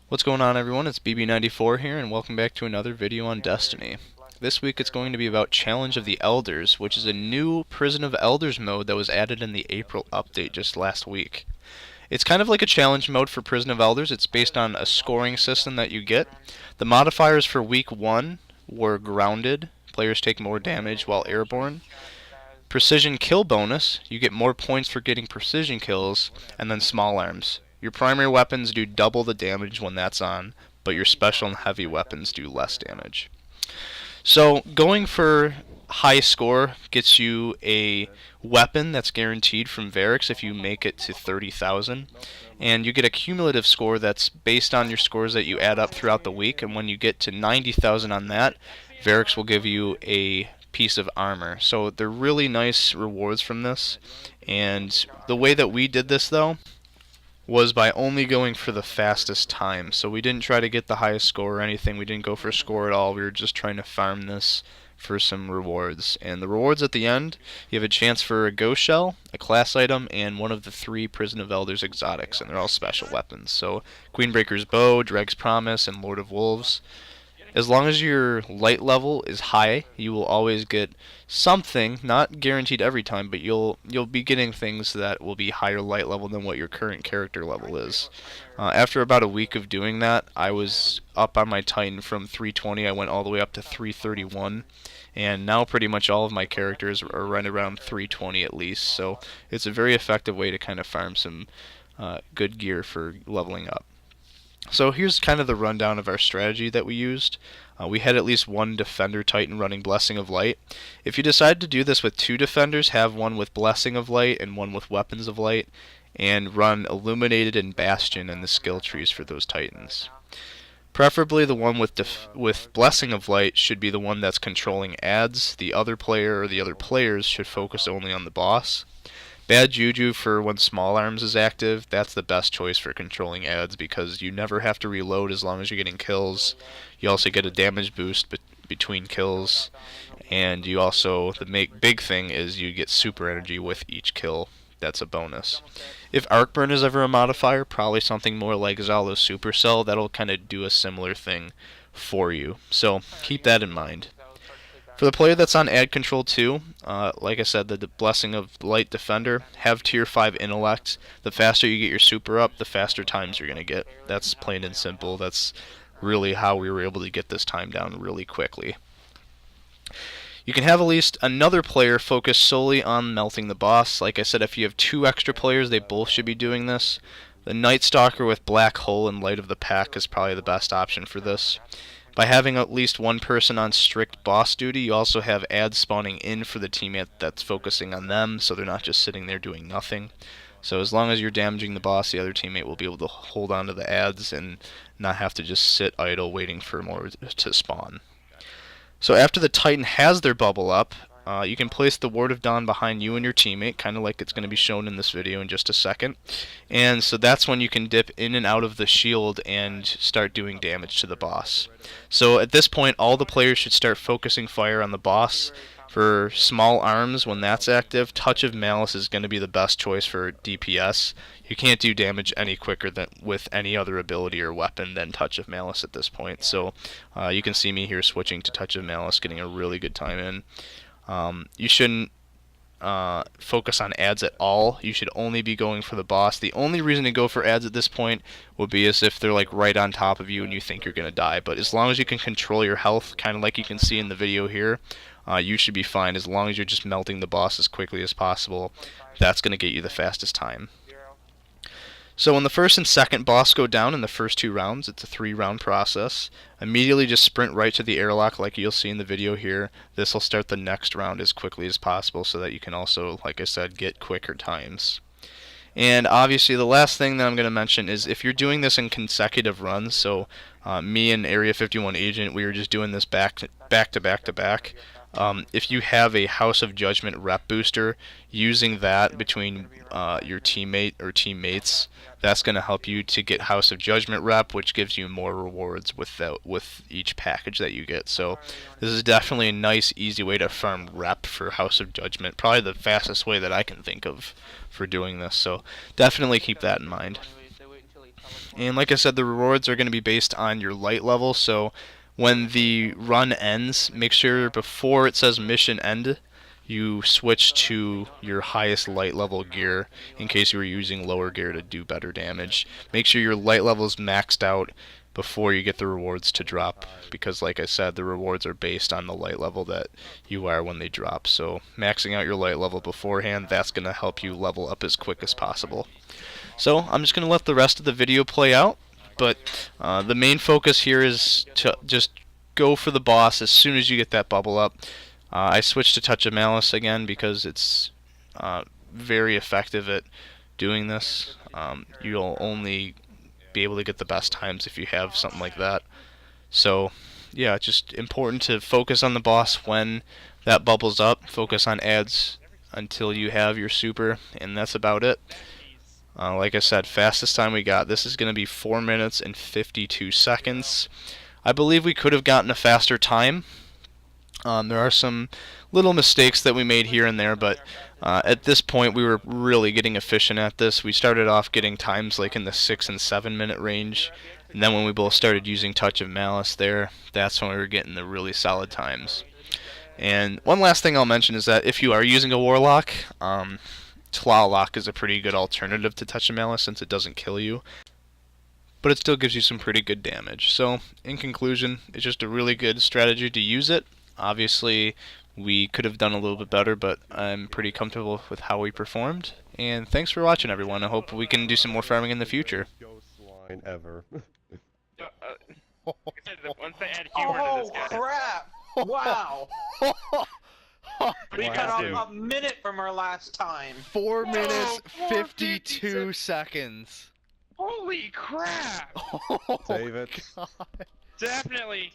What's going on, everyone? It's BB94 here, and welcome back to another video on Destiny. This week it's going to be about Challenge of the Elders, which is a new Prison of Elders mode that was added in the April update just last week. It's kind of like a challenge mode for Prison of Elders. It's based on a scoring system that you get. The modifiers for week 1 were grounded, players take more damage while airborne. Precision kill bonus, you get more points for getting precision kills, and then small arms. Your primary weapons do double the damage when that's on, but your special and heavy weapons do less damage. So going for high score gets you a weapon that's guaranteed from Variks if you make it to 30,000, and you get a cumulative score that's based on your scores that you add up throughout the week, and when you get to 90,000 on that, Variks will give you a piece of armor. So they're really nice rewards from this, and the way that we did this though was by only going for the fastest time. So we didn't try to get the highest score or anything. We didn't go for a score at all. We were just trying to farm this for some rewards. And the rewards at the end, you have a chance for a ghost shell, a class item, and one of the 3 Prison of Elders exotics, and they're all special weapons. So Queenbreaker's Bow, Dreg's Promise, and Lord of Wolves. As long as your light level is high, you will always get something, not guaranteed every time, but you'll be getting things that will be higher light level than what your current character level is. After about a week of doing that, I was up on my Titan from 320, I went all the way up to 331, and now pretty much all of my characters are right around 320 at least, so it's a very effective way to kind of farm some good gear for leveling up. So here's kind of the rundown of our strategy that we used. We had at least one Defender Titan running Blessing of Light. If you decide to do this with 2 Defenders, have one with Blessing of Light and one with Weapons of Light, and run Illuminated and Bastion in the skill trees for those Titans. Preferably the one with Blessing of Light should be the one that's controlling ads. The other player or the other players should focus only on the boss. Bad Juju for when Small Arms is active, that's the best choice for controlling ads because you never have to reload as long as you're getting kills. You also get a damage boost between kills, and you also, the big thing is you get super energy with each kill. That's a bonus. If Arcburn is ever a modifier, probably something more like Zalo's Supercell, that'll kind of do a similar thing for you. So keep that in mind. For the player that's on ad control 2, like I said, the Blessing of Light Defender, have tier 5 intellect. The faster you get your super up, the faster times you're going to get. That's plain and simple. That's really how we were able to get this time down really quickly. You can have at least another player focus solely on melting the boss. Like I said, if you have 2 extra players, they both should be doing this. The Night Stalker with Black Hole and Light of the Pack is probably the best option for this. By having at least one person on strict boss duty, you also have ads spawning in for the teammate that's focusing on them, so they're not just sitting there doing nothing. So as long as you're damaging the boss, the other teammate will be able to hold on to the ads and not have to just sit idle waiting for more to spawn. So after the Titan has their bubble up, you can place the Ward of Dawn behind you and your teammate, kind of like it's going to be shown in this video in just a second. And so that's when you can dip in and out of the shield and start doing damage to the boss. So at this point, all the players should start focusing fire on the boss. For Small Arms, when that's active, Touch of Malice is going to be the best choice for DPS. You can't do damage any quicker than with any other ability or weapon than Touch of Malice at this point. So you can see me here switching to Touch of Malice, getting a really good time in. You shouldn't focus on ads at all. You should only be going for the boss. The only reason to go for ads at this point would be as if they're like right on top of you and you think you're going to die. But as long as you can control your health, kind of like you can see in the video here, you should be fine. As long as you're just melting the boss as quickly as possible, that's going to get you the fastest time. So when the first and second boss go down in the first 2 rounds, it's a 3-round process. Immediately just sprint right to the airlock like you'll see in the video here. This will start the next round as quickly as possible so that you can also, like I said, get quicker times. And obviously the last thing that I'm going to mention is if you're doing this in consecutive runs, so me and Area 51 Agent, we were just doing this back to back. If you have a House of Judgment rep booster, using that between your teammate or teammates, that's going to help you to get House of Judgment rep, which gives you more rewards with each package that you get. So this is definitely a nice, easy way to farm rep for House of Judgment. Probably the fastest way that I can think of for doing this. So definitely keep that in mind. And like I said, the rewards are going to be based on your light level, so when the run ends, make sure before it says mission end, you switch to your highest light level gear in case you were using lower gear to do better damage. Make sure your light level is maxed out before you get the rewards to drop, because like I said, the rewards are based on the light level that you are when they drop. So maxing out your light level beforehand, that's going to help you level up as quick as possible. So I'm just going to let the rest of the video play out, but the main focus here is to just go for the boss as soon as you get that bubble up. I switched to Touch of Malice again because it's very effective at doing this. You'll only be able to get the best times if you have something like that. So yeah, it's just important to focus on the boss when that bubbles up. Focus on ads until you have your super, and that's about it. Like I said, fastest time we got. This is going to be 4 minutes and 52 seconds. I believe we could have gotten a faster time. There are some little mistakes that we made here and there, but at this point we were really getting efficient at this. We started off getting times like in the 6 and 7 minute range, and then when we both started using Touch of Malice there, that's when we were getting the really solid times. And one last thing I'll mention is that if you are using a Warlock, Tlaloc is a pretty good alternative to Touch of Malice since it doesn't kill you, but it still gives you some pretty good damage. So in conclusion, it's just a really good strategy to use it. Obviously, we could have done a little bit better, but I'm pretty comfortable with how we performed. And thanks for watching, everyone. I hope we can do some more farming in the future. Line ever. Once they add humor to this guy. Crap! Wow! We cut off a minute from our last time. 4 minutes, 52 52 seconds. Holy crap! Save it. God. Definitely